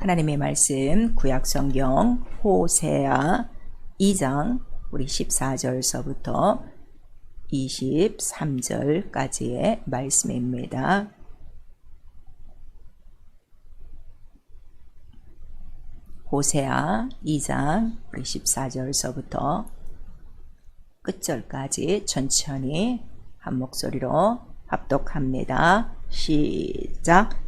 하나님의 말씀 구약성경 호세아 2장 우리 14절서부터 23절까지의 말씀입니다. 호세아 2장 우리 14절서부터 끝절까지 천천히 한 목소리로 합독합니다. 시작.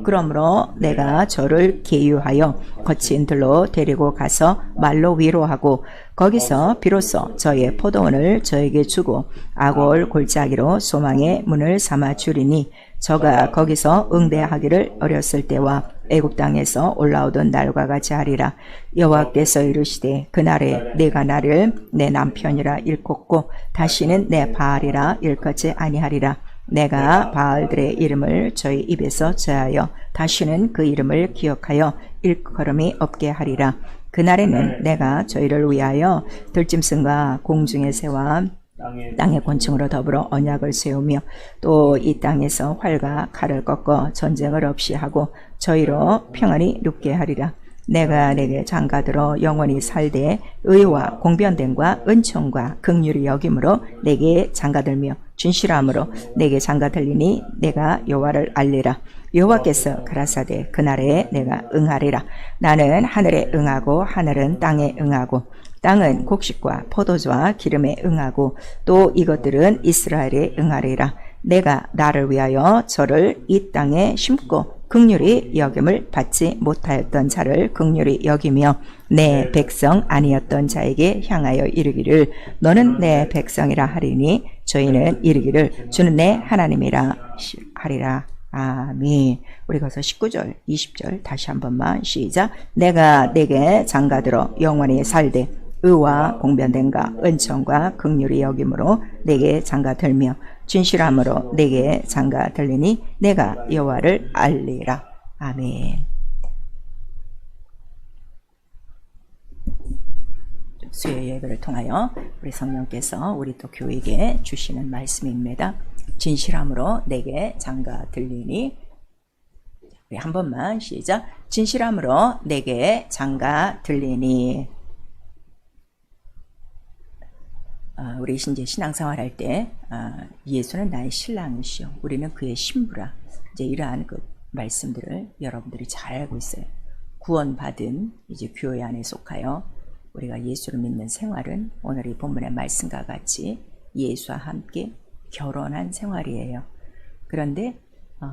그러므로 내가 저를 계유하여 거친 들로 데리고 가서 말로 위로하고 거기서 비로소 저의 포도원을 저에게 주고 아골 골짜기로 소망의 문을 삼아 주리니 저가 거기서 응대하기를 어렸을 때와 애굽 땅에서 올라오던 날과 같이 하리라. 여호와께서 이르시되 그날에 내가 나를 내 남편이라 일컫고 다시는 내 바알이라 일컫지 아니하리라. 내가 바알들의 이름을 저희 입에서 제하여 다시는 그 이름을 기억하여 일컬음이 없게 하리라. 그날에는 내가 저희를 위하여 들짐승과 공중의 새와 땅의 곤충으로 더불어 언약을 세우며 또 이 땅에서 활과 칼을 꺾어 전쟁을 없이 하고 저희로 평안히 눕게 하리라. 내가 내게 장가들어 영원히 살되 의와 공변됨과 은총과 긍휼이 여김으로 내게 장가들며 진실함으로 내게 장가들리니 내가 여호와를 알리라. 여호와께서 가라사대 그날에 내가 응하리라. 나는 하늘에 응하고 하늘은 땅에 응하고 땅은 곡식과 포도주와 기름에 응하고 또 이것들은 이스라엘에 응하리라. 내가 나를 위하여 저를 이 땅에 심고 긍휼히 여김을 받지 못하였던 자를 긍휼히 여기며 내 백성 아니었던 자에게 향하여 이르기를 너는 내 백성이라 하리니 저희는 이르기를 주는 내 하나님이라 하리라. 아멘. 우리 가서 19절 20절 다시 한 번만 시작. 내가 내게 장가들어 영원히 살되 의와 공변됨과 은총과 긍휼이 여김으로 내게 장가들며 진실함으로 내게 장가들리니 내가 여호와를 알리라. 아멘. 수요 예배를 통하여 우리 성령께서 우리 또 교회에게 주시는 말씀입니다. 진실함으로 내게 장가들리니 우리 한 번만 시작. 진실함으로 내게 장가들리니. 우리 이제 신앙생활 할 때 예수는 나의 신랑이시오 우리는 그의 신부라. 이제 이러한 그 말씀들을 여러분들이 잘 알고 있어요. 구원받은 이제 교회 안에 속하여 우리가 예수를 믿는 생활은 오늘 이 본문의 말씀과 같이 예수와 함께 결혼한 생활이에요. 그런데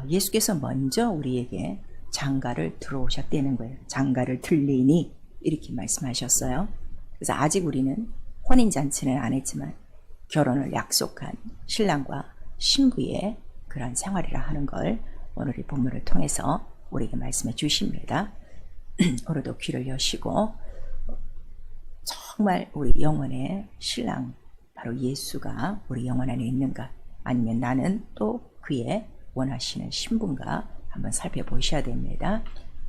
예수께서 먼저 우리에게 장가를 들어오셨다는 거예요. 장가를 들리니 이렇게 말씀하셨어요. 그래서 아직 우리는 혼인잔치는 안 했지만 결혼을 약속한 신랑과 신부의 그런 생활이라 하는 걸 오늘 이 본문을 통해서 우리에게 말씀해 주십니다. 오늘도 귀를 여시고 정말 우리 영혼의 신랑 바로 예수가 우리 영혼 안에 있는가 아니면 나는 또 그의 원하시는 신분가 한번 살펴보셔야 됩니다.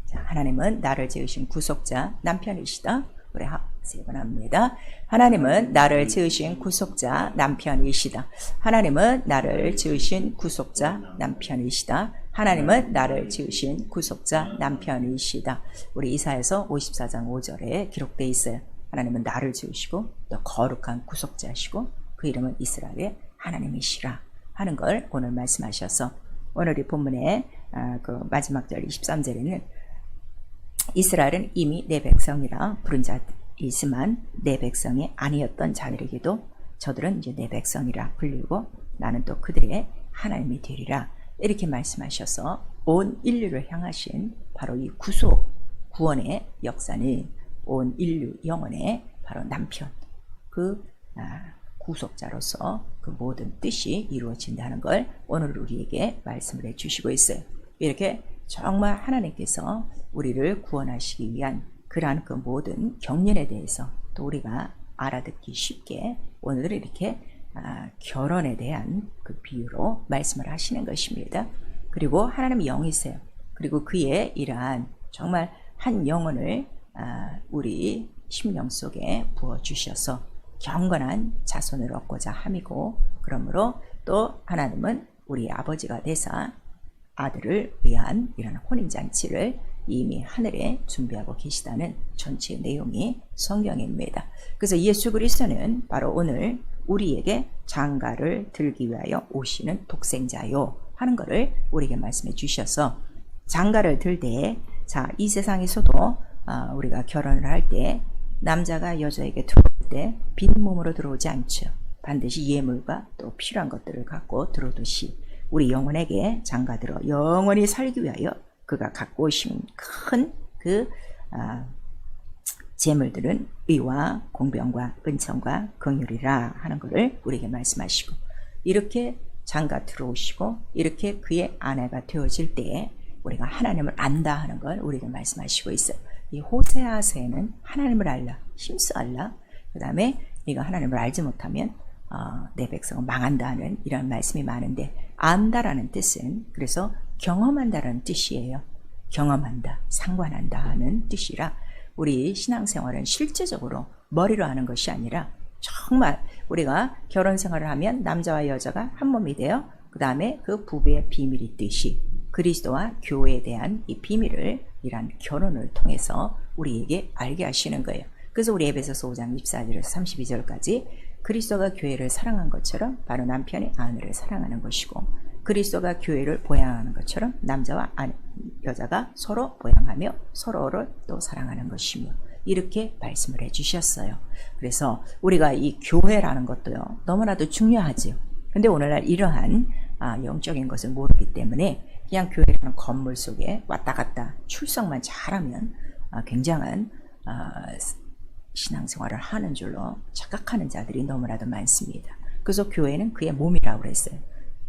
자, 하나님은 나를 지으신 구속자 남편이시다. 우리 세 번 합니다. 하나님은 나를 지으신 구속자 남편이시다. 하나님은 나를 지으신 구속자 남편이시다. 하나님은 나를 지으신 구속자 남편이시다. 우리 이사야서 54장 5절에 기록되어 있어요. 하나님은 나를 지으시고 또 거룩한 구속자시고 그 이름은 이스라엘의 하나님이시라 하는 걸 오늘 말씀하셔서 오늘 이 본문의 그 마지막 절 23절에는 이스라엘은 이미 내 백성이라 부른 자이지만 내 백성이 아니었던 자들에게도 저들은 이제 내 백성이라 불리고 나는 또 그들의 하나님이 되리라 이렇게 말씀하셔서 온 인류를 향하신 바로 이 구속 구원의 역사는 온 인류 영혼의 바로 남편 그 구속자로서 그 모든 뜻이 이루어진다는 걸 오늘 우리에게 말씀을 해주시고 있어요. 이렇게 정말 하나님께서 우리를 구원하시기 위한 그러한 그 모든 경륜에 대해서 또 우리가 알아듣기 쉽게 오늘은 이렇게 결혼에 대한 그 비유로 말씀을 하시는 것입니다. 그리고 하나님의 영이세요. 그리고 그의 이러한 정말 한 영혼을 우리 심령 속에 부어주셔서 경건한 자손을 얻고자 함이고 그러므로 또 하나님은 우리 아버지가 되사 아들을 위한 이런 혼인잔치를 이미 하늘에 준비하고 계시다는 전체 내용이 성경입니다. 그래서 예수 그리스도는 바로 오늘 우리에게 장가를 들기 위하여 오시는 독생자요 하는 것을 우리에게 말씀해 주셔서 장가를 들 때, 자, 이 세상에서도 우리가 결혼을 할 때 남자가 여자에게 들어올 때 빈몸으로 들어오지 않죠. 반드시 예물과 또 필요한 것들을 갖고 들어오듯이 우리 영혼에게 장가들어 영원히 살기 위하여 그가 갖고 오신 큰 그 재물들은 의와 공병과 은총과 긍휼이라 하는 것을 우리에게 말씀하시고, 이렇게 장가 들어오시고 이렇게 그의 아내가 되어질 때에 우리가 하나님을 안다 하는 걸 우리에게 말씀하시고 있어요. 이 호세아서에는 하나님을 알라, 힘써 알라, 그 다음에 네가 하나님을 알지 못하면 내 백성은 망한다 하는 이런 말씀이 많은데, 안다라는 뜻은 그래서 경험한다라는 뜻이에요. 경험한다, 상관한다 하는 뜻이라 우리 신앙생활은 실제적으로 머리로 하는 것이 아니라 정말 우리가 결혼 생활을 하면 남자와 여자가 한 몸이 되어 그 다음에 그 부부의 비밀이 있듯이 그리스도와 교회에 대한 이 비밀을 이란 결혼을 통해서 우리에게 알게 하시는 거예요. 그래서 우리 에베소서 5장 24절에서 32절까지 그리스도가 교회를 사랑한 것처럼 바로 남편이 아내를 사랑하는 것이고, 그리스도가 교회를 보양하는 것처럼 남자와 여자가 서로 보양하며 서로를 또 사랑하는 것이며, 이렇게 말씀을 해주셨어요. 그래서 우리가 이 교회라는 것도요 너무나도 중요하죠. 근데 오늘날 이러한 영적인 것을 모르기 때문에 그냥 교회라는 건물 속에 왔다 갔다 출석만 잘하면 굉장한 신앙생활을 하는 줄로 착각하는 자들이 너무나도 많습니다. 그래서 교회는 그의 몸이라고 그랬어요.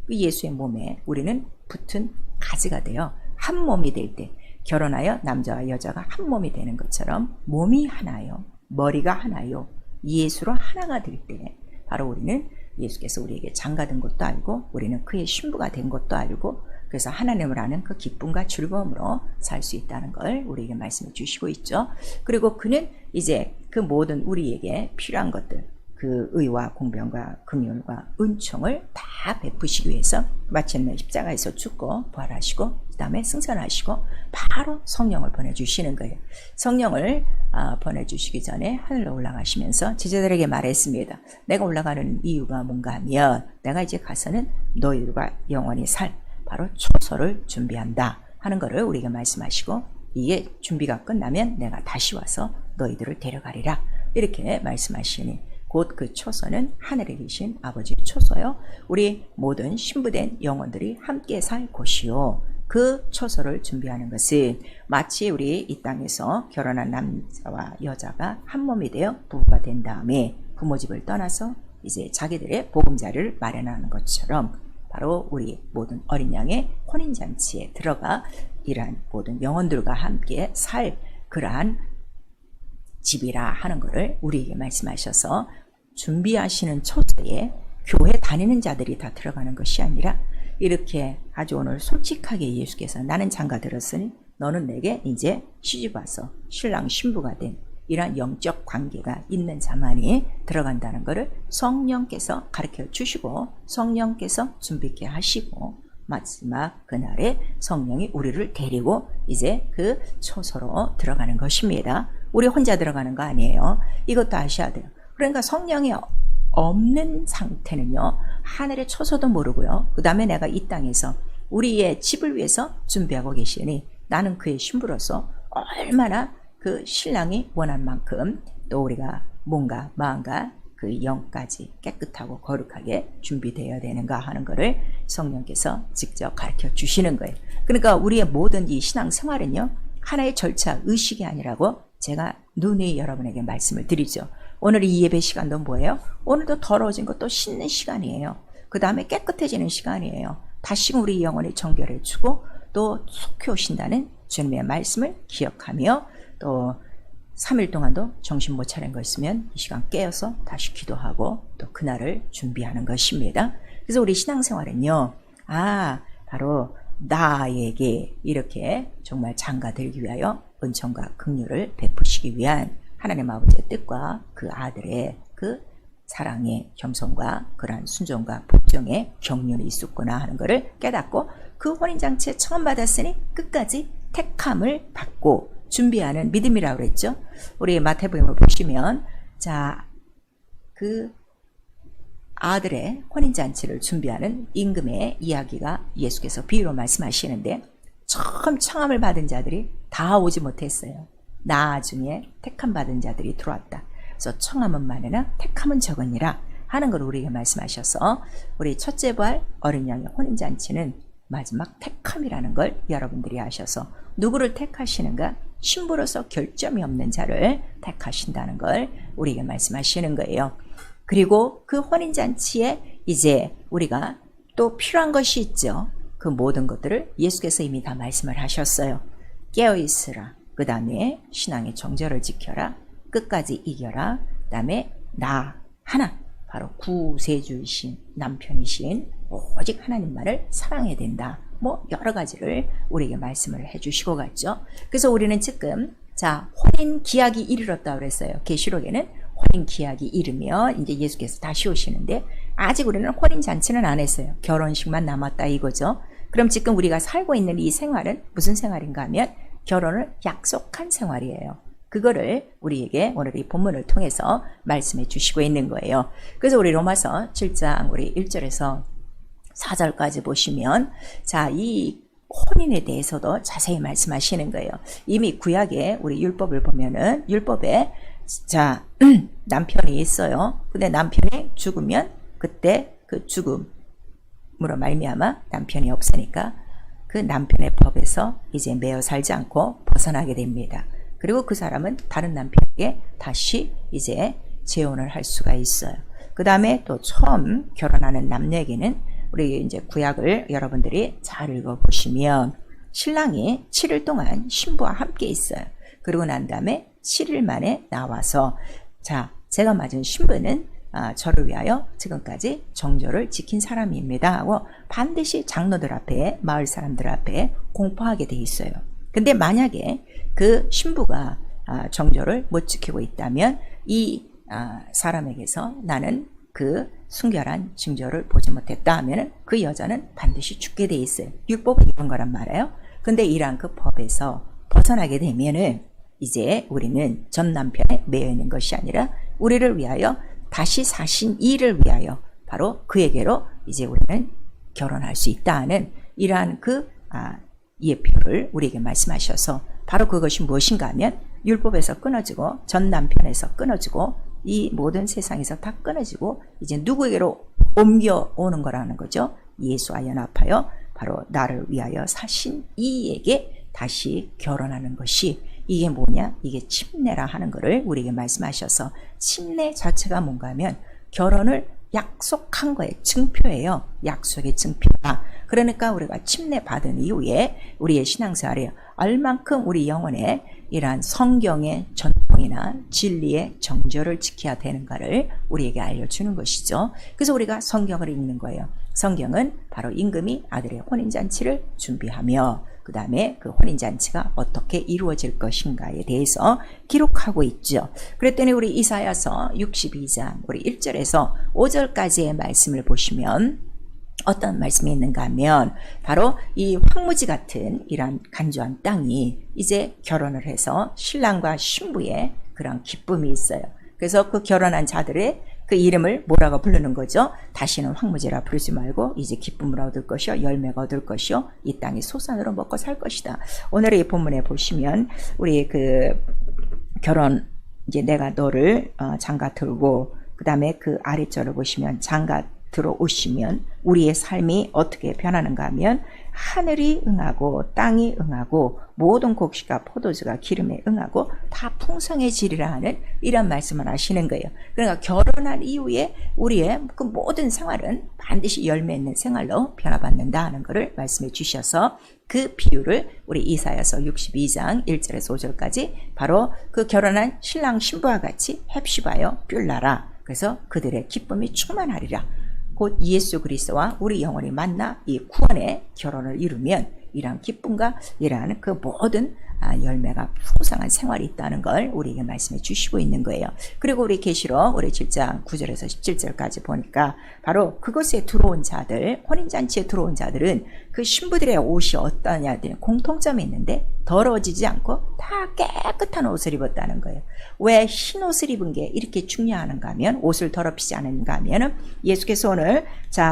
그 예수의 몸에 우리는 붙은 가지가 되어 한 몸이 될 때, 결혼하여 남자와 여자가 한 몸이 되는 것처럼 몸이 하나요, 머리가 하나요, 예수로 하나가 될 때 바로 우리는 예수께서 우리에게 장가든 것도 알고 우리는 그의 신부가 된 것도 알고, 그래서 하나님을 아는 그 기쁨과 즐거움으로 살 수 있다는 걸 우리에게 말씀해 주시고 있죠. 그리고 그는 이제 그 모든 우리에게 필요한 것들, 그 의와 공병과 긍휼과 은총을 다 베푸시기 위해서 마침내 십자가에서 죽고 부활하시고 그 다음에 승천하시고 바로 성령을 보내주시는 거예요. 성령을 보내주시기 전에 하늘로 올라가시면서 제자들에게 말했습니다. 내가 올라가는 이유가 뭔가 하면 내가 이제 가서는 너희들과 영원히 살 바로 초소를 준비한다 하는 것을 우리에게 말씀하시고, 이게 준비가 끝나면 내가 다시 와서 너희들을 데려가리라 이렇게 말씀하시니, 곧 그 초소는 하늘에 계신 아버지의 초소요, 우리 모든 신부된 영혼들이 함께 살 곳이요, 그 초소를 준비하는 것은 마치 우리 이 땅에서 결혼한 남자와 여자가 한 몸이 되어 부부가 된 다음에 부모 집을 떠나서 이제 자기들의 보금자리를 마련하는 것처럼 바로 우리 모든 어린 양의 혼인잔치에 들어가 이러한 모든 영혼들과 함께 살 그러한 집이라 하는 것을 우리에게 말씀하셔서, 준비하시는 초소에 교회 다니는 자들이 다 들어가는 것이 아니라 이렇게 아주 오늘 솔직하게 예수께서 나는 장가 들었으니 너는 내게 이제 시집 와서 신랑 신부가 된 이러한 영적 관계가 있는 자만이 들어간다는 것을 성령께서 가르쳐 주시고 성령께서 준비케 하시고, 마지막 그날에 성령이 우리를 데리고 이제 그 초소로 들어가는 것입니다. 우리 혼자 들어가는 거 아니에요. 이것도 아셔야 돼요. 그러니까 성령이 없는 상태는요 하늘의 초소도 모르고요, 그 다음에 내가 이 땅에서 우리의 집을 위해서 준비하고 계시니 나는 그의 신부로서 얼마나 그 신랑이 원한 만큼 또 우리가 몸과 마음과 그 영까지 깨끗하고 거룩하게 준비되어야 되는가 하는 것을 성령께서 직접 가르쳐 주시는 거예요. 그러니까 우리의 모든 이 신앙생활은요 하나의 절차, 의식이 아니라고 제가 누누이 여러분에게 말씀을 드리죠. 오늘 이 예배 시간도 뭐예요? 오늘도 더러워진 것도 씻는 시간이에요. 그 다음에 깨끗해지는 시간이에요. 다시금 우리 영혼을 정결해 주고 또 속해 오신다는 주님의 말씀을 기억하며, 또 3일 동안도 정신 못 차린 거 있으면 이 시간 깨어서 다시 기도하고 또 그날을 준비하는 것입니다. 그래서 우리 신앙생활은요, 바로 나에게 이렇게 정말 장가들기 위하여 은총과 긍휼을 베푸시기 위한 하나님 아버지의 뜻과 그 아들의 그 사랑의 겸손과 그러한 순종과 복종의 경륜이 있었구나 하는 것을 깨닫고, 그 혼인장치에 처음 받았으니 끝까지 택함을 받고 준비하는 믿음이라고 그랬죠. 우리 마태복음을 보시면 자, 그 아들의 혼인잔치를 준비하는 임금의 이야기가 예수께서 비유로 말씀하시는데 처음 청함을 받은 자들이 다 오지 못했어요. 나중에 택함 받은 자들이 들어왔다. 그래서 청함은 많으나 택함은 적으니라 하는 걸 우리에게 말씀하셔서 우리 첫째 부활 어린 양의 혼인잔치는 마지막 택함이라는 걸 여러분들이 아셔서 누구를 택하시는가? 신부로서 결점이 없는 자를 택하신다는 걸 우리에게 말씀하시는 거예요. 그리고 그 혼인잔치에 이제 우리가 또 필요한 것이 있죠. 그 모든 것들을 예수께서 이미 다 말씀을 하셨어요. 깨어있으라. 그 다음에 신앙의 정절을 지켜라. 끝까지 이겨라. 그 다음에 나 하나, 바로 구세주이신 남편이신 오직 하나님만을 사랑해야 된다. 뭐 여러 가지를 우리에게 말씀을 해주시고 갔죠. 그래서 우리는 지금 자 혼인 기약이 이르렀다고 그랬어요. 계시록에는 혼인 기약이 이르면 이제 예수께서 다시 오시는데 아직 우리는 혼인 잔치는 안 했어요. 결혼식만 남았다 이거죠. 그럼 지금 우리가 살고 있는 이 생활은 무슨 생활인가 하면 결혼을 약속한 생활이에요. 그거를 우리에게 오늘 이 본문을 통해서 말씀해 주시고 있는 거예요. 그래서 우리 로마서 7장 우리 1절에서 4절까지 보시면 자, 이 혼인에 대해서도 자세히 말씀하시는 거예요. 이미 구약에 우리 율법을 보면은 율법에 자, 남편이 있어요. 근데 남편이 죽으면 그때 그 죽음으로 말미암아 남편이 없으니까 그 남편의 법에서 이제 매여 살지 않고 벗어나게 됩니다. 그리고 그 사람은 다른 남편에게 다시 이제 재혼을 할 수가 있어요. 그 다음에 또 처음 결혼하는 남녀에게는 우리 이제 구약을 여러분들이 잘 읽어보시면 신랑이 7일 동안 신부와 함께 있어요. 그리고 난 다음에 7일 만에 나와서 자, 제가 맞은 신부는 저를 위하여 지금까지 정절을 지킨 사람입니다 하고 반드시 장로들 앞에 마을 사람들 앞에 공포하게 돼 있어요. 근데 만약에 그 신부가 정절을 못 지키고 있다면 이 사람에게서 나는 그 순결한 징조를 보지 못했다 하면 그 여자는 반드시 죽게 돼 있어요. 율법은 이런 거란 말이에요. 근데 이러한 그 법에서 벗어나게 되면은 이제 우리는 전 남편에 매여 있는 것이 아니라 우리를 위하여 다시 사신 이를 위하여 바로 그에게로 이제 우리는 결혼할 수 있다는 이러한 그 예표를 우리에게 말씀하셔서 바로 그것이 무엇인가 하면 율법에서 끊어지고 전 남편에서 끊어지고 이 모든 세상에서 다 끊어지고 이제 누구에게로 옮겨오는 거라는 거죠. 예수와 연합하여 바로 나를 위하여 사신 이에게 다시 결혼하는 것이 이게 뭐냐? 이게 침례라 하는 것을 우리에게 말씀하셔서 침례 자체가 뭔가 하면 결혼을 약속한 거예요. 증표예요. 약속의 증표다. 그러니까 우리가 침례 받은 이후에 우리의 신앙생활에 얼만큼 우리 영혼에 이러한 성경의 전통이나 진리의 정절을 지켜야 되는가를 우리에게 알려주는 것이죠. 그래서 우리가 성경을 읽는 거예요. 성경은 바로 임금이 아들의 혼인잔치를 준비하며 그 다음에 그 혼인잔치가 어떻게 이루어질 것인가에 대해서 기록하고 있죠. 그랬더니 우리 이사야서 62장 우리 1절에서 5절까지의 말씀을 보시면 어떤 말씀이 있는가 하면 바로 이 황무지 같은 이런 간조한 땅이 이제 결혼을 해서 신랑과 신부의 그런 기쁨이 있어요. 그래서 그 결혼한 자들의 그 이름을 뭐라고 부르는 거죠? 다시는 황무지라 부르지 말고 이제 기쁨을 얻을 것이요 열매가 얻을 것이요 이 땅이 소산으로 먹고 살 것이다. 오늘의 이 본문에 보시면 우리 그 결혼 이제 내가 너를 장가 들고 그 다음에 그 아래절을 보시면 장가 들어오시면 우리의 삶이 어떻게 변하는가 하면 하늘이 응하고 땅이 응하고 모든 곡식과 포도주가 기름에 응하고 다 풍성해지리라 하는 이런 말씀을 하시는 거예요. 그러니까 결혼한 이후에 우리의 그 모든 생활은 반드시 열매 있는 생활로 변화받는다 하는 것을 말씀해 주셔서 그 비유를 우리 이사야서 62장 1절에서 5절까지 바로 그 결혼한 신랑 신부와 같이 헵시바여 뷸라라. 그래서 그들의 기쁨이 충만하리라. 곧 예수 그리스도와 우리 영혼이 만나 이 구원의 결혼을 이루면 이러한 기쁨과 이러한 그 모든 열매가 풍성한 생활이 있다는 걸 우리에게 말씀해 주시고 있는 거예요. 그리고 우리 계시록 우리 7장 9절에서 17절까지 보니까 바로 그것에 들어온 자들, 혼인잔치에 들어온 자들은 그 신부들의 옷이 어떠냐 공통점이 있는데 더러워지지 않고 다 깨끗한 옷을 입었다는 거예요. 왜 흰 옷을 입은 게 이렇게 중요한가 하면, 옷을 더럽히지 않은가 하면, 예수께서 오늘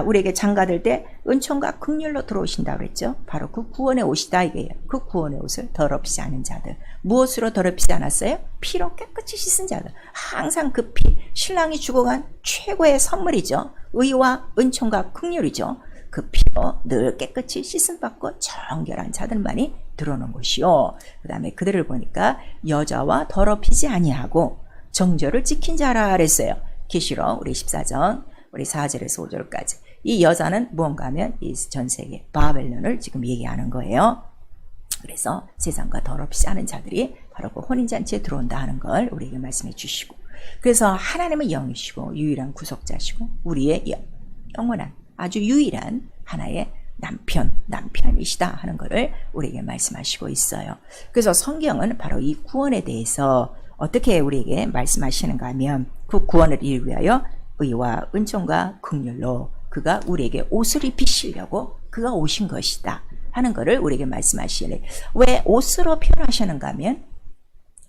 우리에게 장가들 때 은총과 긍휼로 들어오신다 그랬죠. 바로 그 구원의 옷이다 이게요. 그 구원의 옷을 더럽히지 않은 자들. 무엇으로 더럽히지 않았어요? 피로 깨끗이 씻은 자들. 항상 그 피, 신랑이 죽어간 최고의 선물이죠. 의와 은총과 긍휼이죠. 그 피로 늘 깨끗이 씻음받고 정결한 자들만이 들어오는 것이요. 그 다음에 그들을 보니까 여자와 더럽히지 아니하고 정절을 지킨 자라 그랬어요. 계시록 우리 14장 우리 4절에서 5절까지. 이 여자는 무언가 하면 이 전세계 바벨론을 지금 얘기하는 거예요. 그래서 세상과 더럽히지 않은 자들이 바로 그 혼인잔치에 들어온다 하는 걸 우리에게 말씀해 주시고, 그래서 하나님은 영이시고 유일한 구속자시고 우리의 영원한 아주 유일한 하나의 남편이시다 하는 것을 우리에게 말씀하시고 있어요. 그래서 성경은 바로 이 구원에 대해서 어떻게 우리에게 말씀하시는가 하면, 그 구원을 이루기 위하여 의와 은총과 긍휼로 그가 우리에게 옷을 입히시려고 그가 오신 것이다 하는 것을 우리에게 말씀하시래. 왜 옷으로 표현하시는가 하면,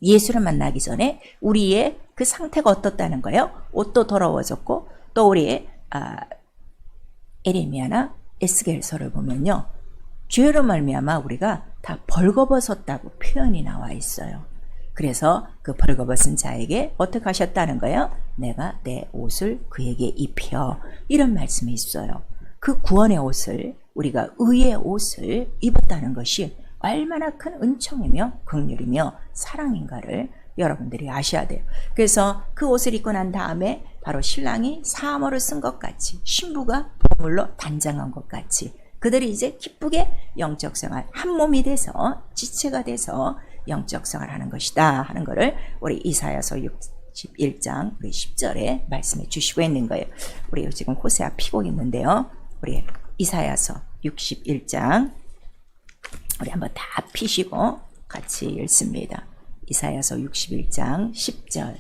예수를 만나기 전에 우리의 그 상태가 어떻다는 거예요. 옷도 더러워졌고, 또 우리의 에레미야나 에스겔서를 보면요, 죄로 말미암아 우리가 다 벌거벗었다고 표현이 나와 있어요. 그래서 그 벌거벗은 자에게 어떻게 하셨다는 거예요? 내가 내 옷을 그에게 입혀, 이런 말씀이 있어요. 그 구원의 옷을, 우리가 의의 옷을 입었다는 것이 얼마나 큰 은총이며 긍휼이며 사랑인가를 여러분들이 아셔야 돼요. 그래서 그 옷을 입고 난 다음에 바로 신랑이 사모를 쓴 것 같이, 신부가 보물로 단장한 것 같이, 그들이 이제 기쁘게 영적 생활, 한 몸이 돼서 지체가 돼서 영적 생활을 하는 것이다 하는 것을 우리 이사야서 61장 우리 10절에 말씀해 주시고 있는 거예요. 우리 지금 호세아 피고 있는데요, 우리 이사야서 61장 우리 한번 다 피시고 같이 읽습니다. 이사야서 61장 10절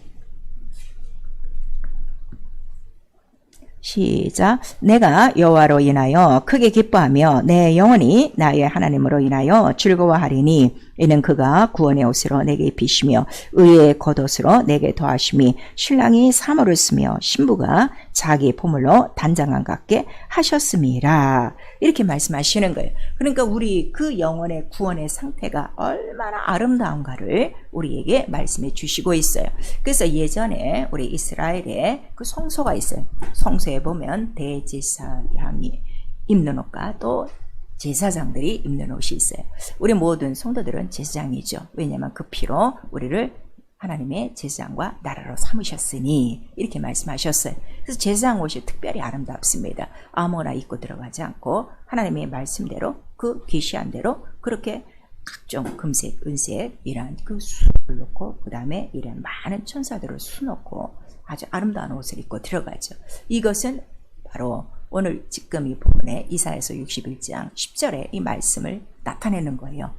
시작. 내가 여호와로 인하여 크게 기뻐하며 내 영혼이 나의 하나님으로 인하여 즐거워하리니, 이는 그가 구원의 옷으로 내게 입히시며 의의 겉옷으로 내게 더하심이, 신랑이 사모를 쓰며 신부가 자기 보물로 단장한 같게 하셨음이라. 이렇게 말씀하시는 거예요. 그러니까 우리 그 영혼의 구원의 상태가 얼마나 아름다운가를 우리에게 말씀해 주시고 있어요. 그래서 예전에 우리 이스라엘에 그 성소가 있어요. 성소에 보면 대제사장이 입는 옷과 또 제사장들이 입는 옷이 있어요. 우리 모든 성도들은 제사장이죠. 왜냐하면 그 피로 우리를 하나님의 제사장과 나라로 삼으셨으니, 이렇게 말씀하셨어요. 그래서 제사장 옷이 특별히 아름답습니다. 아무나 입고 들어가지 않고 하나님의 말씀대로, 그 계시한 대로 그렇게 각종 금색, 은색 이런 그 수를 놓고, 그 다음에 이런 많은 천사들을 수놓고 아주 아름다운 옷을 입고 들어가죠. 이것은 바로 오늘 지금 이 부분에 이사야서 61장 10절에 이 말씀을 나타내는 거예요.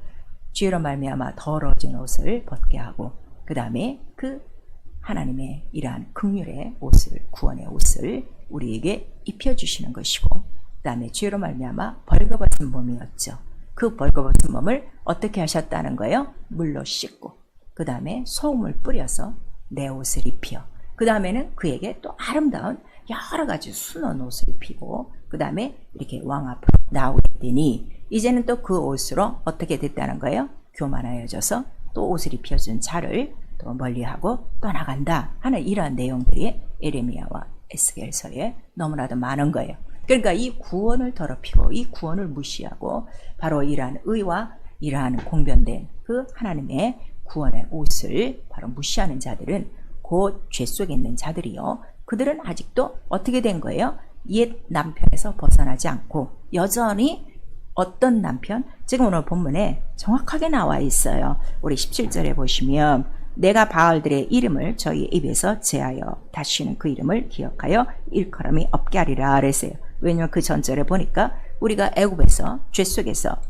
죄로 말미암아 더러워진 옷을 벗게 하고, 그 다음에 그 하나님의 이러한 긍휼의 옷을, 구원의 옷을 우리에게 입혀주시는 것이고, 그 다음에 죄로 말미암아 벌거벗은 몸이었죠. 그 벌거벗은 몸을 어떻게 하셨다는 거예요? 물로 씻고, 그 다음에 소금을 뿌려서 내 옷을 입혀, 그 다음에는 그에게 또 아름다운 여러 가지 수놓은 옷을 입히고, 그 다음에 이렇게 왕 앞으로 나오게 되니, 이제는 또 그 옷으로 어떻게 됐다는 거예요? 교만하여져서 또 옷을 입혀준 자를 또 멀리하고 떠나간다 하는 이러한 내용들이 에레미야와 에스겔서에 너무나도 많은 거예요. 그러니까 이 구원을 더럽히고 이 구원을 무시하고 바로 이러한 의와 이러한 공변된 그 하나님의 구원의 옷을 바로 무시하는 자들은 곧 죄 속에 있는 자들이요, 그들은 아직도 어떻게 된 거예요? 옛 남편에서 벗어나지 않고 여전히 어떤 남편? 지금 오늘 본문에 정확하게 나와 있어요. 우리 17절에 보시면 내가 바알들의 이름을 저희 입에서 제하여 다시는 그 이름을 기억하여 일컬음이 없게 하리라 그랬어요. 왜냐하면 그 전절에 보니까 우리가 애굽에서 죄 속에서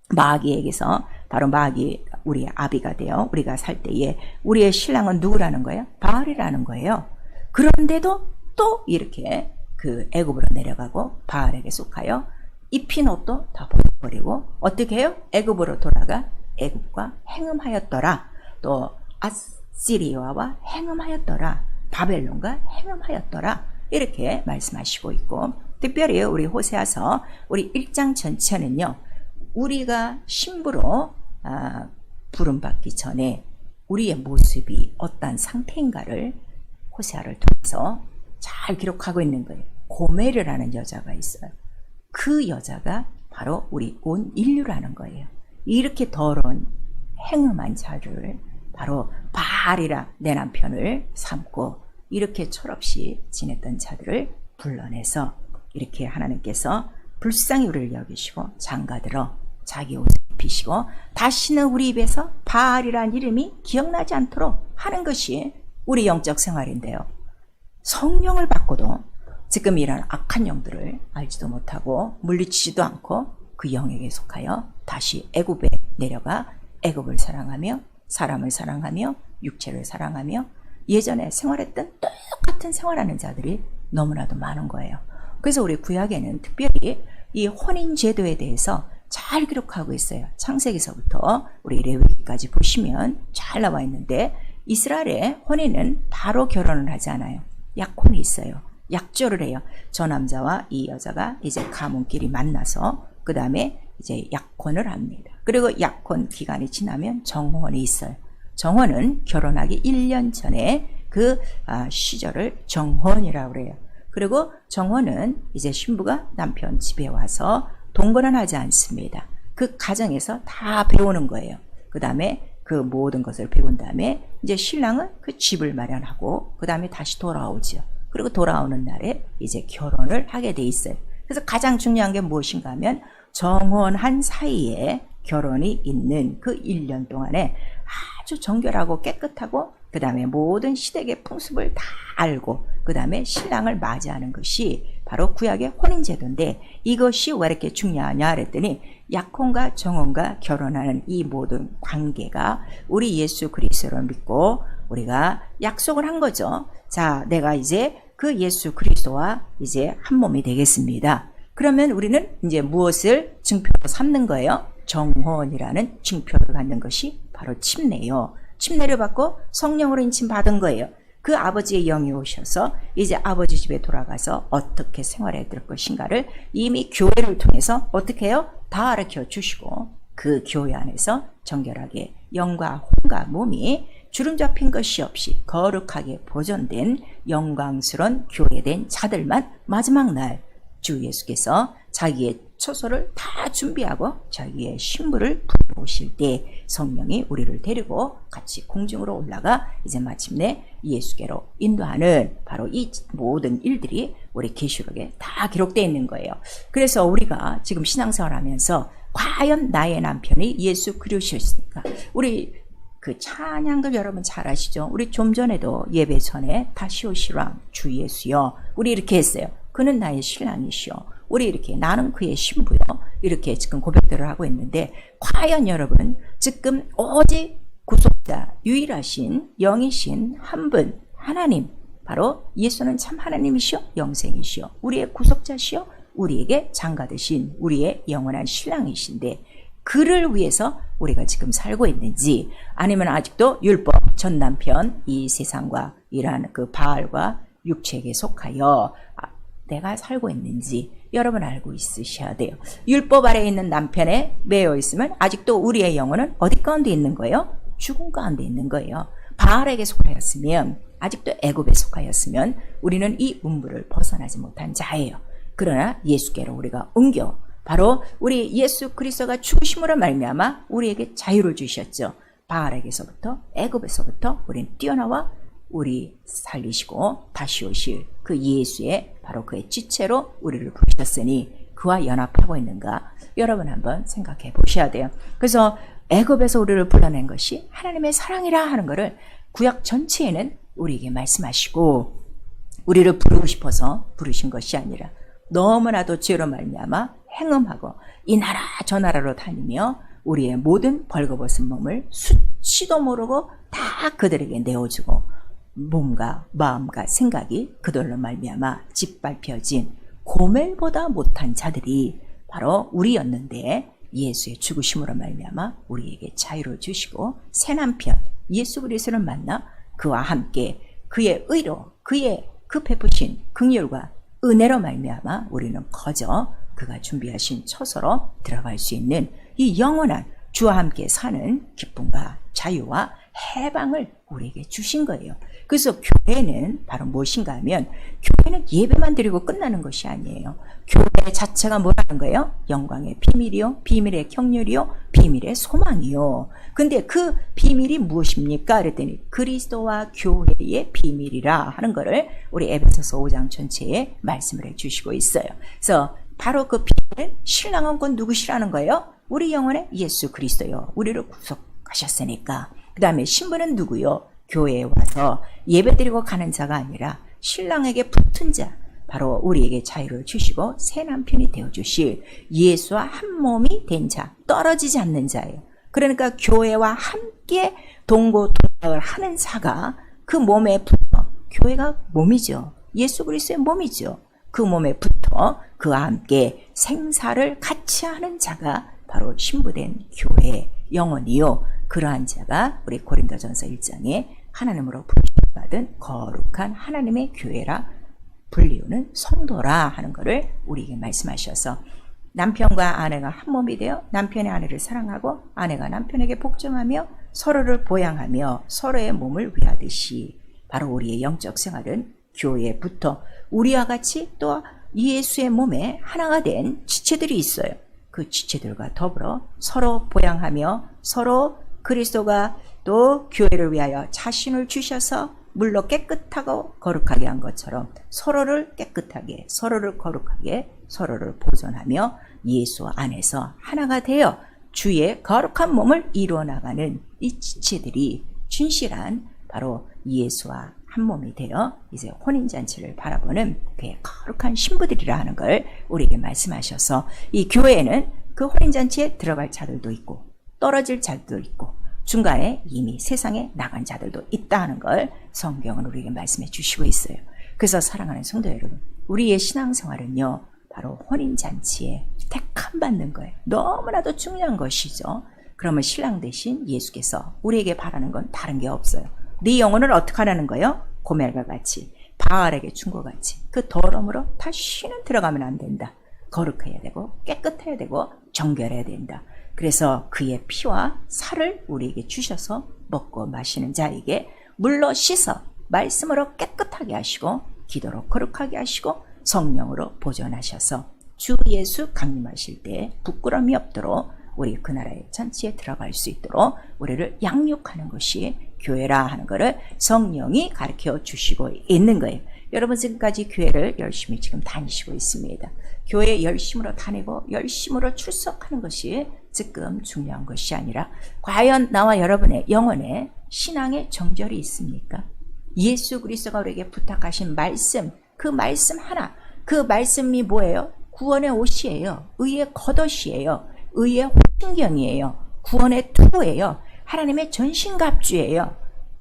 마귀에게서 바로 마귀 우리의 아비가 되어 우리가 살 때에 우리의 신랑은 누구라는 거예요? 바알이라는 거예요. 그런데도 또 이렇게 그 애굽으로 내려가고 바알에게 속하여 입힌 옷도 다 벗어버리고 어떻게 해요? 애굽으로 돌아가 애굽과 행음하였더라. 또 아시리아와 행음하였더라. 바벨론과 행음하였더라. 이렇게 말씀하시고 있고, 특별히 우리 호세아서 우리 1장 전체는요, 우리가 신부로 부름받기 전에 우리의 모습이 어떤 상태인가를 호세아를 통해서 잘 기록하고 있는 거예요. 고멜이라는 여자가 있어요. 그 여자가 바로 우리 온 인류라는 거예요. 이렇게 더러운 행음한 자를 바로 바알이라 내 남편을 삼고 이렇게 철없이 지냈던 자들을 불러내서 이렇게 하나님께서 불쌍히 우리를 여기시고 장가들어 자기 옷을 입히시고 다시는 우리 입에서 바알이란 이름이 기억나지 않도록 하는 것이 우리 영적 생활인데요. 성령을 받고도 지금 이런 악한 영들을 알지도 못하고 물리치지도 않고 그 영에게 속하여 다시 애굽에 내려가 애굽을 사랑하며 사람을 사랑하며 육체를 사랑하며 예전에 생활했던 똑같은 생활하는 자들이 너무나도 많은 거예요. 그래서 우리 구약에는 특별히 이 혼인 제도에 대해서 잘 기록하고 있어요. 창세기서부터 우리 레위기까지 보시면 잘 나와 있는데, 이스라엘의 혼인은 바로 결혼을 하지 않아요. 약혼이 있어요. 약조를 해요. 저 남자와 이 여자가 이제 가문끼리 만나서 그 다음에 이제 약혼을 합니다. 그리고 약혼 기간이 지나면 정혼이 있어요. 정혼은 결혼하기 1년 전에 그 시절을 정혼이라고 그래요. 그리고 정혼은 이제 신부가 남편 집에 와서 동거는 하지 않습니다. 그 가정에서 다 배우는 거예요. 그 다음에 그 모든 것을 배운 다음에 이제 신랑은 그 집을 마련하고 그 다음에 다시 돌아오죠. 그리고 돌아오는 날에 이제 결혼을 하게 돼 있어요. 그래서 가장 중요한 게 무엇인가 하면 정혼한 사이에 결혼이 있는 그 1년 동안에 아주 정결하고 깨끗하고 그 다음에 모든 시댁의 풍습을 다 알고 그 다음에 신랑을 맞이하는 것이 바로 구약의 혼인제도인데, 이것이 왜 이렇게 중요하냐 그랬더니 약혼과 정혼과 결혼하는 이 모든 관계가 우리 예수 그리스도를 믿고 우리가 약속을 한 거죠. 자, 내가 이제 그 예수 그리스도와 이제 한 몸이 되겠습니다. 그러면 우리는 이제 무엇을 증표로 삼는 거예요? 정혼이라는 증표를 갖는 것이 바로 침례요. 침례를 받고 성령으로 인침 받은 거예요. 그 아버지의 영이 오셔서 이제 아버지 집에 돌아가서 어떻게 생활해야 될 것인가를 이미 교회를 통해서 어떻게 해요? 다 가르쳐 주시고 그 교회 안에서 정결하게 영과 혼과 몸이 주름 잡힌 것이 없이 거룩하게 보존된 영광스러운 교회된 자들만 마지막 날 주 예수께서 자기의 처소를 다 준비하고 자기의 신부를 부르실 때 성령이 우리를 데리고 같이 공중으로 올라가 이제 마침내 예수께로 인도하는 바로 이 모든 일들이 우리 계시록에 다 기록되어 있는 거예요. 그래서 우리가 지금 신앙생활하면서 과연 나의 남편이 예수 그리스도였습니까? 우리 그 찬양들 여러분 잘 아시죠? 우리 좀 전에도 예배 전에 다시 오시라 주 예수여 우리 이렇게 했어요. 그는 나의 신랑이시여 우리 이렇게 나는 그의 신부요 이렇게 지금 고백들을 하고 있는데, 과연 여러분 지금 오직 구속자 유일하신 영이신 한 분 하나님, 바로 예수는 참 하나님이시여 영생이시여 우리의 구속자시여 우리에게 장가드신 우리의 영원한 신랑이신데, 그를 위해서 우리가 지금 살고 있는지, 아니면 아직도 율법 전 남편 이 세상과 이러한 그 바알과 육체에게 속하여 내가 살고 있는지 여러분 알고 있으셔야 돼요. 율법 아래에 있는 남편에 매여 있으면 아직도 우리의 영혼은 어디 가운데 있는 거예요? 죽음 가운데 있는 거예요. 바알에게 속하였으면, 아직도 애굽에 속하였으면 우리는 이 음부를 벗어나지 못한 자예요. 그러나 예수께로 우리가 옮겨 바로 우리 예수 그리스도가 죽으심으로 말미암아 우리에게 자유를 주셨죠. 바알에게서부터 애굽에서부터 우리는 뛰어나와 우리 살리시고 다시 오실 그 예수의 바로 그의 지체로 우리를 부르셨으니 그와 연합하고 있는가 여러분 한번 생각해 보셔야 돼요. 그래서 애굽에서 우리를 불러낸 것이 하나님의 사랑이라 하는 것을 구약 전체에는 우리에게 말씀하시고, 우리를 부르고 싶어서 부르신 것이 아니라 너무나도 죄로 말미암아 행음하고 이 나라 저 나라로 다니며 우리의 모든 벌거벗은 몸을 수치도 모르고 다 그들에게 내어주고 몸과 마음과 생각이 그들로 말미암아 짓밟혀진 고멜보다 못한 자들이 바로 우리였는데 예수의 죽으심으로 말미암아 우리에게 자유를 주시고 새 남편 예수 그리스도를 만나 그와 함께 그의 의로 그의 그 베푸신 긍휼과 은혜로 말미암아 우리는 거저 그가 준비하신 처소로 들어갈 수 있는 이 영원한 주와 함께 사는 기쁨과 자유와 해방을 우리에게 주신 거예요. 그래서 교회는 바로 무엇인가 하면 교회는 예배만 드리고 끝나는 것이 아니에요. 교회 자체가 뭐라는 거예요? 영광의 비밀이요, 비밀의 경륜이요, 비밀의 소망이요. 근데 그 비밀이 무엇입니까? 그랬더니 그리스도와 교회의 비밀이라 하는 거를 우리 에베소서 5장 전체에 말씀을 해주시고 있어요. 그래서 바로 그 비밀은 신랑은 곧 누구시라는 거예요? 우리 영혼의 예수 그리스도요. 우리를 구속하셨으니까. 그 다음에 신부는 누구요? 교회에 와서 예배드리고 가는 자가 아니라 신랑에게 붙은 자, 바로 우리에게 자유를 주시고 새 남편이 되어주실 예수와 한 몸이 된 자, 떨어지지 않는 자예요. 그러니까 교회와 함께 동고동락을 하는 자가 그 몸에 붙어, 교회가 몸이죠. 예수 그리스도의 몸이죠. 그 몸에 붙어 그와 함께 생사를 같이 하는 자가 바로 신부된 교회 영혼이요. 그러한 자가 우리 고린도전서 1장에 하나님으로 부르심받은 거룩한 하나님의 교회라 불리우는 성도라 하는 것을 우리에게 말씀하셔서 남편과 아내가 한 몸이 되어 남편의 아내를 사랑하고 아내가 남편에게 복종하며 서로를 보양하며 서로의 몸을 위하듯이 바로 우리의 영적 생활은 교회에 붙어 우리와 같이 또 예수의 몸에 하나가 된 지체들이 있어요. 그 지체들과 더불어 서로 보양하며 서로 그리스도가 또 교회를 위하여 자신을 주셔서 물로 깨끗하고 거룩하게 한 것처럼 서로를 깨끗하게 서로를 거룩하게 서로를 보존하며 예수 안에서 하나가 되어 주의 거룩한 몸을 이루어 나가는 이 지체들이 진실한 바로 예수와 한 몸이 되어 이제 혼인잔치를 바라보는 그의 거룩한 신부들이라 하는 걸 우리에게 말씀하셔서 이 교회에는 그 혼인잔치에 들어갈 자들도 있고 떨어질 자들도 있고 중간에 이미 세상에 나간 자들도 있다 하는 걸 성경은 우리에게 말씀해 주시고 있어요. 그래서 사랑하는 성도 여러분, 우리의 신앙생활은요 바로 혼인잔치에 택함 받는 거예요. 너무나도 중요한 것이죠. 그러면 신랑 대신 예수께서 우리에게 바라는 건 다른 게 없어요. 네 영혼을 어떻게 하라는 거예요? 고멜과 같이 바알에게 준 것 같이 그 더러움으로 다시는 들어가면 안 된다. 거룩해야 되고 깨끗해야 되고 정결해야 된다. 그래서 그의 피와 살을 우리에게 주셔서 먹고 마시는 자에게 물로 씻어 말씀으로 깨끗하게 하시고 기도로 거룩하게 하시고 성령으로 보존하셔서 주 예수 강림하실 때 부끄러움이 없도록 우리 그 나라의 잔치에 들어갈 수 있도록 우리를 양육하는 것이 교회라 하는 것을 성령이 가르쳐 주시고 있는 거예요. 여러분 지금까지 교회를 열심히 지금 다니시고 있습니다. 교회 열심으로 다니고 열심으로 출석하는 것이 지금 중요한 것이 아니라 과연 나와 여러분의 영혼에 신앙의 정절이 있습니까? 예수 그리스도가 우리에게 부탁하신 말씀, 그 말씀 하나, 그 말씀이 뭐예요? 구원의 옷이에요. 의의 겉옷이에요. 의의 호신경이에요. 구원의 투구예요. 하나님의 전신갑주예요.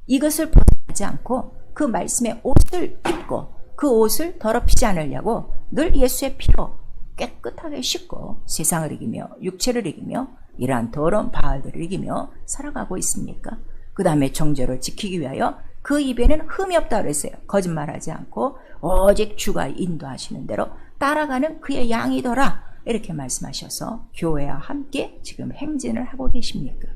이것을 벗어나지 않고 그 말씀의 옷을 입고 그 옷을 더럽히지 않으려고 늘 예수의 피로 깨끗하게 씻고 세상을 이기며 육체를 이기며 이러한 더러운 바알들을 이기며 살아가고 있습니까? 그 다음에 정죄를 지키기 위하여 그 입에는 흠이 없다 그랬어요. 거짓말하지 않고 오직 주가 인도하시는 대로 따라가는 그의 양이더라 이렇게 말씀하셔서 교회와 함께 지금 행진을 하고 계십니까?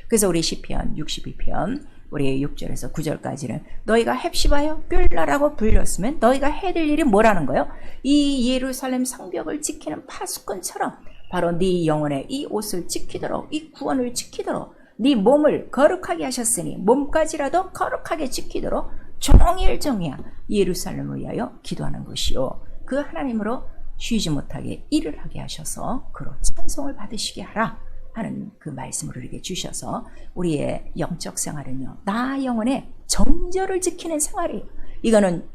그래서 우리 시편 62편 우리 6절에서 9절까지는 너희가 헵시바여 뷸라라고 불렸으면 너희가 해야 될 일이 뭐라는 거예요? 이 예루살렘 성벽을 지키는 파수꾼처럼 바로 네 영혼의 이 옷을 지키도록 이 구원을 지키도록 네 몸을 거룩하게 하셨으니 몸까지라도 거룩하게 지키도록 종일정야 예루살렘을 위하여 기도하는 것이요 그 하나님으로 쉬지 못하게 일을 하게 하셔서 그로 찬송을 받으시게 하라 하는 그 말씀을 우리에게 주셔서 우리의 영적 생활은요 나 영혼의 정절을 지키는 생활이에요. 이거는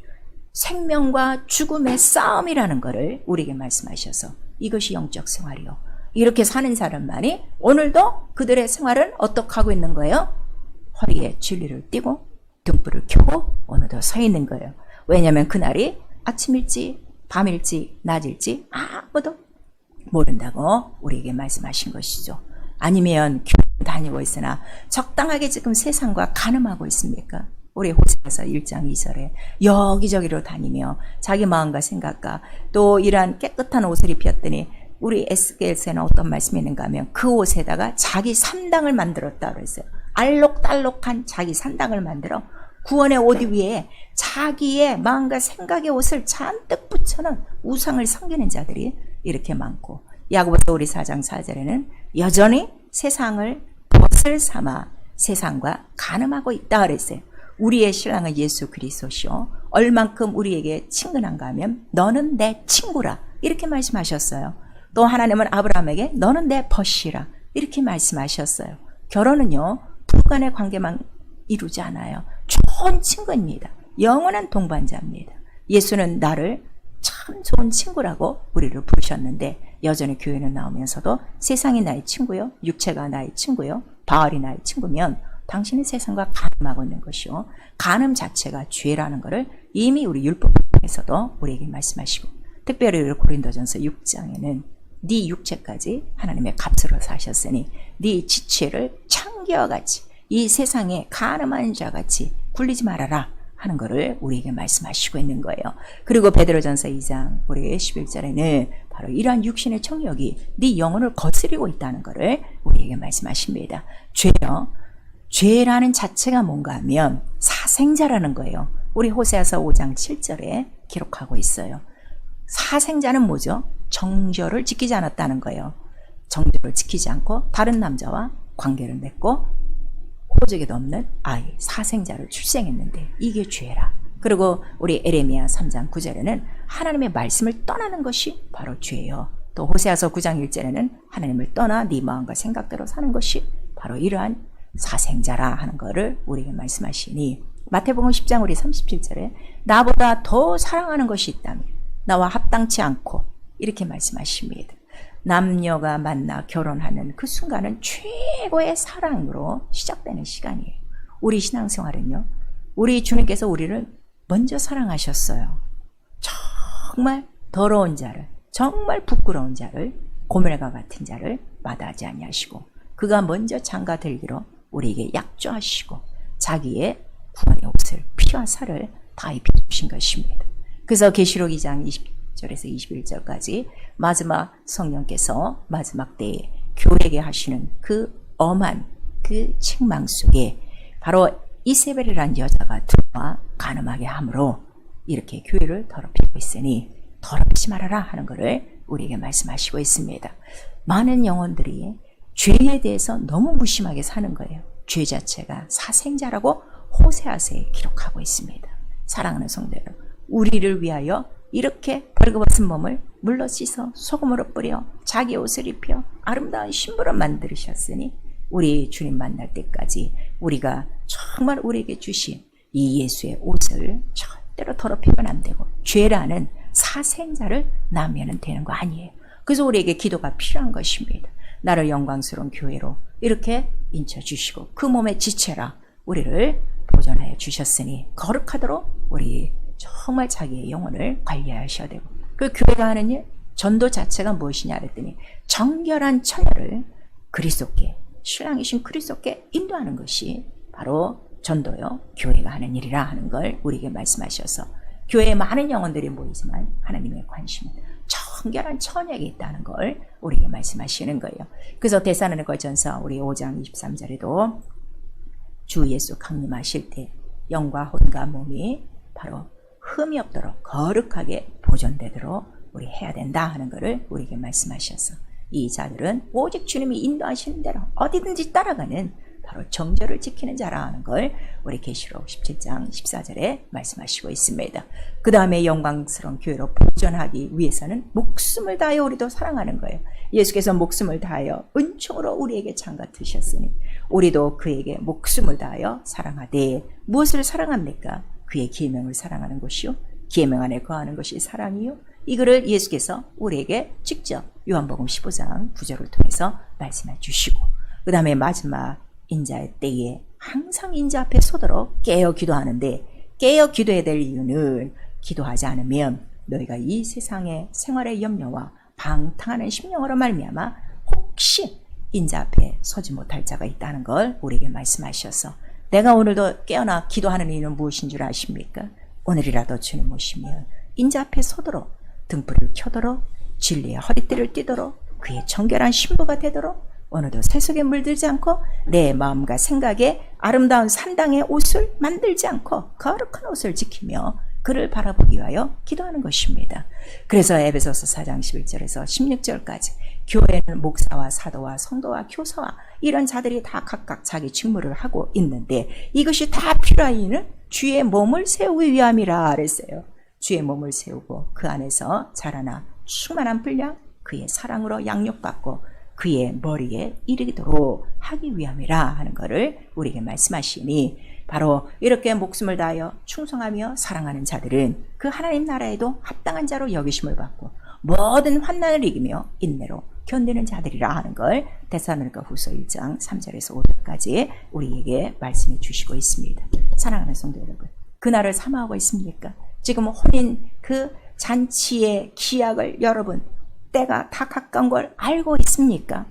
생명과 죽음의 싸움이라는 것을 우리에게 말씀하셔서 이것이 영적 생활이요 이렇게 사는 사람만이 오늘도 그들의 생활은 어떻게 하고 있는 거예요? 허리에 진리를 띠고 등불을 켜고 오늘도 서 있는 거예요. 왜냐하면 그날이 아침일지 밤일지 낮일지 아무도 모른다고 우리에게 말씀하신 것이죠. 아니면 교회 다니고 있으나 적당하게 지금 세상과 간음하고 있습니까? 우리 호세아서 1장 2절에 여기저기로 다니며 자기 마음과 생각과 또 이러한 깨끗한 옷을 입혔더니 우리 에스겔서에는 어떤 말씀이 있는가 하면 그 옷에다가 자기 산당을 만들었다 그랬어요. 알록달록한 자기 산당을 만들어 구원의 옷 위에 자기의 마음과 생각의 옷을 잔뜩 붙여놓은 우상을 섬기는 자들이 이렇게 많고, 야고보서 우리 4장 4절에는 여전히 세상을 벗을 삼아 세상과 간음하고 있다 그랬어요. 우리의 신랑은 예수 그리스도시오. 얼만큼 우리에게 친근한가 하면 너는 내 친구라 이렇게 말씀하셨어요. 또 하나님은 아브라함에게 너는 내 벗이라 이렇게 말씀하셨어요. 결혼은요 부부간의 관계만 이루지 않아요. 좋은 친구입니다. 영원한 동반자입니다. 예수는 나를 참 좋은 친구라고 우리를 부르셨는데 여전히 교회는 나오면서도 세상이 나의 친구요, 육체가 나의 친구요, 바알이 나의 친구면 당신은 세상과 간음하고 있는 것이요. 간음 자체가 죄라는 것을 이미 우리 율법에서도 우리에게 말씀하시고, 특별히 우리 고린도전서 6장에는 네 육체까지 하나님의 값으로 사셨으니 네 지체를 창기와 같이 이 세상에 간음하는 자같이 굴리지 말아라 하는 것을 우리에게 말씀하시고 있는 거예요. 그리고 베드로전서 2장 우리 11절에는 바로 이러한 육신의 청력이 네 영혼을 거스리고 있다는 것을 우리에게 말씀하십니다. 죄요, 죄라는 자체가 뭔가 하면 사생자라는 거예요. 우리 호세아서 5장 7절에 기록하고 있어요. 사생자는 뭐죠? 정절을 지키지 않았다는 거예요. 정절을 지키지 않고 다른 남자와 관계를 맺고 호적에도 없는 아이, 사생자를 출생했는데 이게 죄라. 그리고 우리 에레미야 3장 9절에는 하나님의 말씀을 떠나는 것이 바로 죄예요. 또 호세아서 9장 1절에는 하나님을 떠나 네 마음과 생각대로 사는 것이 바로 이러한 사생자라 하는 것을 우리에게 말씀하시니, 마태복음 10장 우리 37절에 나보다 더 사랑하는 것이 있다면 나와 합당치 않고 이렇게 말씀하십니다. 남녀가 만나 결혼하는 그 순간은 최고의 사랑으로 시작되는 시간이에요. 우리 신앙생활은요, 우리 주님께서 우리를 먼저 사랑하셨어요. 정말 더러운 자를, 정말 부끄러운 자를, 고멜과 같은 자를 마다하지 아니하시고 그가 먼저 장가 들기로 우리에게 약조하시고 자기의 구원의 옷을 피와 살을 다 입혀주신 것입니다. 그래서 계시록 2장 20절에서 21절까지 마지막 성령께서 마지막 때에 교회에게 하시는 그 엄한 그 책망 속에 바로 이세벨이라는 여자가 들어와 간음하게 함으로 이렇게 교회를 더럽히고 있으니 더럽히지 말아라 하는 것을 우리에게 말씀하시고 있습니다. 많은 영혼들이 죄에 대해서 너무 무심하게 사는 거예요. 죄 자체가 사생자라고 호세아서에 기록하고 있습니다. 사랑하는 성도 여러분, 우리를 위하여 이렇게 벌거벗은 몸을 물로 씻어 소금으로 뿌려 자기 옷을 입혀 아름다운 신부로 만드셨으니 우리 주님 만날 때까지 우리가 정말 우리에게 주신 이 예수의 옷을 절대로 더럽히면 안 되고 죄라는 사생자를 나면 되는 거 아니에요. 그래서 우리에게 기도가 필요한 것입니다. 나를 영광스러운 교회로 이렇게 인쳐주시고 그 몸의 지체라 우리를 보존하여 주셨으니 거룩하도록 우리 정말 자기의 영혼을 관리하셔야 되고, 그 교회가 하는 일, 전도 자체가 무엇이냐 그랬더니 정결한 처녀를 그리스도께, 신랑이신 그리스도께 인도하는 것이 바로 전도요, 교회가 하는 일이라 하는 걸 우리에게 말씀하셔서 교회에 많은 영혼들이 모이지만 하나님의 관심은 정결한 처녀에게 있다는 걸 우리에게 말씀하시는 거예요. 그래서 데살로니가전서 우리 5장 23절에도 주 예수 강림하실 때 영과 혼과 몸이 바로 흠이 없도록 거룩하게 보존되도록 우리 해야 된다 하는 것을 우리에게 말씀하셔서 이 자들은 오직 주님이 인도하시는 대로 어디든지 따라가는 바로 정절을 지키는 자라는 걸 우리 계시록 17장 14절에 말씀하시고 있습니다. 그 다음에 영광스러운 교회로 보존하기 위해서는 목숨을 다하여 우리도 사랑하는 거예요. 예수께서 목숨을 다하여 은총으로 우리에게 장가 드셨으니 우리도 그에게 목숨을 다하여 사랑하되, 무엇을 사랑합니까? 그의 계명을 사랑하는 것이요, 계명 안에 거하는 것이 사랑이요, 이거를 예수께서 우리에게 직접 요한복음 15장 9절을 통해서 말씀해 주시고, 그 다음에 마지막 인자의 때에 항상 인자 앞에 서도록 깨어 기도하는데, 깨어 기도해야 될 이유는 기도하지 않으면 너희가 이 세상의 생활의 염려와 방탕하는 심령으로 말미암아 혹시 인자 앞에 서지 못할 자가 있다는 걸 우리에게 말씀하셔서, 내가 오늘도 깨어나 기도하는 이유는 무엇인 줄 아십니까? 오늘이라도 주님 모시면 인자 앞에 서도록, 등불을 켜도록, 진리의 허리띠를 띠도록, 그의 정결한 신부가 되도록, 오늘도 세속에 물들지 않고 내 마음과 생각에 아름다운 산당의 옷을 만들지 않고 거룩한 옷을 지키며 그를 바라보기 위하여 기도하는 것입니다. 그래서 에베소서 4장 11절에서 16절까지 교회는 목사와 사도와 성도와 교사와 이런 자들이 다 각각 자기 직무를 하고 있는데, 이것이 다 필요한 이유는 주의 몸을 세우기 위함이라 그랬어요. 주의 몸을 세우고 그 안에서 자라나 충만한 분량, 그의 사랑으로 양육받고 그의 머리에 이르도록 하기 위함이라 하는 것을 우리에게 말씀하시니, 바로 이렇게 목숨을 다하여 충성하며 사랑하는 자들은 그 하나님 나라에도 합당한 자로 여기심을 받고 모든 환난을 이기며 인내로 견디는 자들이라 하는 걸 데살로니가 후서 1장 3절에서 5절까지 우리에게 말씀해 주시고 있습니다. 사랑하는 성도 여러분, 그날을 사모하고 있습니까? 지금 혼인 그 잔치의 기약을 여러분 때가 다 가까운 걸 알고 있습니까?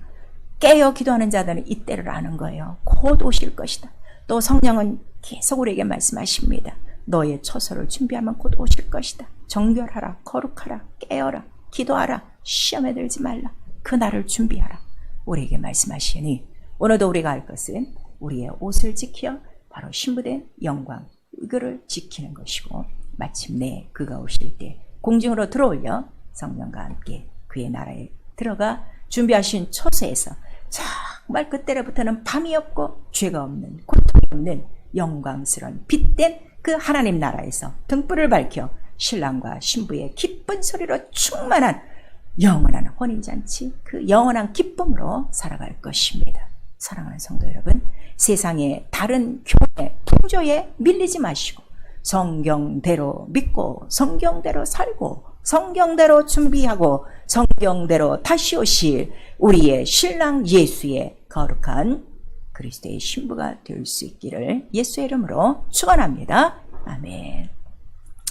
깨어 기도하는 자들은 이 때를 아는 거예요. 곧 오실 것이다. 또 성령은 계속 우리에게 말씀하십니다. 너의 처소를 준비하면 곧 오실 것이다. 정결하라, 거룩하라, 깨어라, 기도하라, 시험에 들지 말라, 그날을 준비하라. 우리에게 말씀하시니, 오늘도 우리가 할 것은 우리의 옷을 지켜 바로 신부된 영광, 이거를 지키는 것이고, 마침내 그가 오실 때 공중으로 들어올려 성령과 함께 그의 나라에 들어가 준비하신 처소에서 정말 그때로부터는 밤이 없고 죄가 없는, 고통이 없는 영광스러운 빛된 그 하나님 나라에서 등불을 밝혀 신랑과 신부의 기쁜 소리로 충만한 영원한 혼인잔치, 그 영원한 기쁨으로 살아갈 것입니다. 사랑하는 성도 여러분, 세상의 다른 교회 풍조에 밀리지 마시고 성경대로 믿고 성경대로 살고 성경대로 준비하고 성경대로 다시 오실 우리의 신랑 예수의 거룩한 그리스도의 신부가 될 수 있기를 예수의 이름으로 축원합니다. 아멘.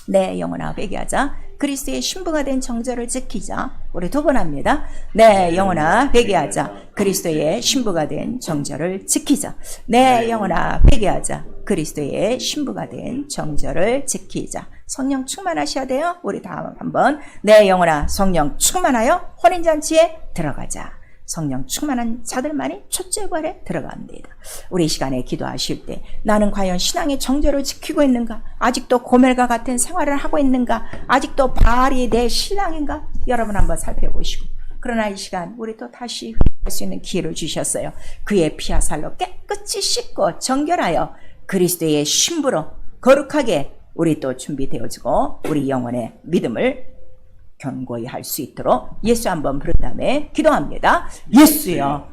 내 영혼아 회개하자. 그리스도의 신부가 된 정절을 지키자. 우리 두 번 합니다. 내 영혼아 회개하자. 그리스도의 신부가 된 정절을 지키자. 내 영혼아 회개하자. 그리스도의 신부가 된 정절을 지키자. 성령 충만하셔야 돼요. 우리 다음 한번. 내 영혼아 성령 충만하여 혼인잔치에 들어가자. 성령 충만한 자들만이 첫째 부활에 들어갑니다. 우리 이 시간에 기도하실 때 나는 과연 신앙의 정절을 지키고 있는가? 아직도 고멜과 같은 생활을 하고 있는가? 아직도 바알이 내 신앙인가? 여러분 한번 살펴보시고, 그러나 이 시간 우리 또 다시 회개할 수 있는 기회를 주셨어요. 그의 피와 살로 깨끗이 씻고 정결하여 그리스도의 신부로 거룩하게 우리 또 준비되어지고 우리 영혼의 믿음을 견고히 할 수 있도록 예수 한번 부른 다음에 기도합니다. 예수여